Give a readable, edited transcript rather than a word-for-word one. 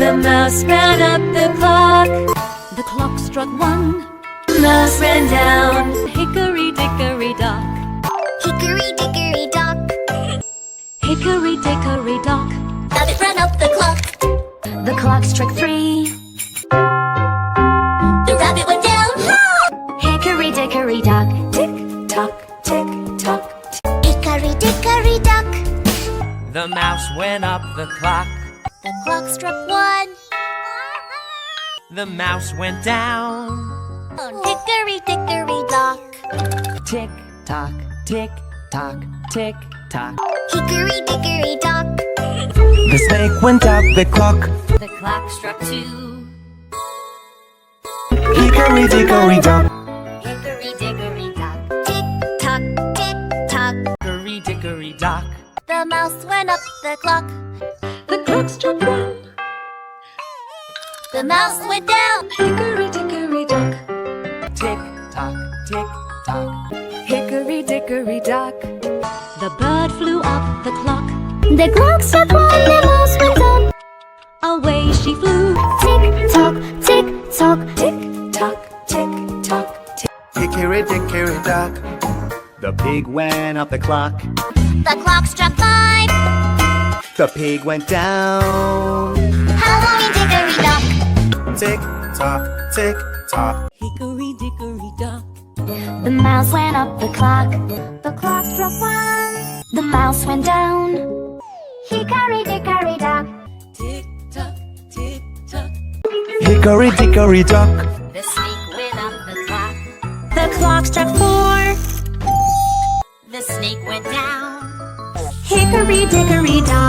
The mouse ran up the clock. The clock struck 1. Mouse ran down. Hickory dickory dock. Hickory dickory dock. Hickory dickory dock. Rabbit ran up the clock. The clock struck 3. The rabbit went down. Hickory dickory dock. Tick tock, tick tock. Hickory dickory dock. The mouse went up the clock. The clock struck 1. The mouse went down. Hickory dickory dock. Tick tock, tick tock, tick tock. Hickory dickory dock. The snake went up the clock. The clock struck 2. Hickory dickory dock. Hickory dickory dock. Tick tock, tick tock. Hickory dickory dock. The mouse went up the clock. The clock struck 1. The mouse went down. Hickory dickory dock. Tick tock, tick tock. Hickory dickory dock. The bird flew up the clock. The clock struck 1. The mouse went down. Away she flew. Tick tock, tick tock. Tick tock, tick tock, tick. Hickory dickory dock. The pig went up the clock. The clock struck 5. The pig went down. Hickory dickory dock. Tick tock, tick tock. Hickory dickory dock. The mouse went up the clock. The clock struck 1. The mouse went down. Hickory dickory dock. Tick tock, tick tock. Hickory dickory dock. The snake went up the clock. The clock struck 4. The snake went down. Hickory dickory dock.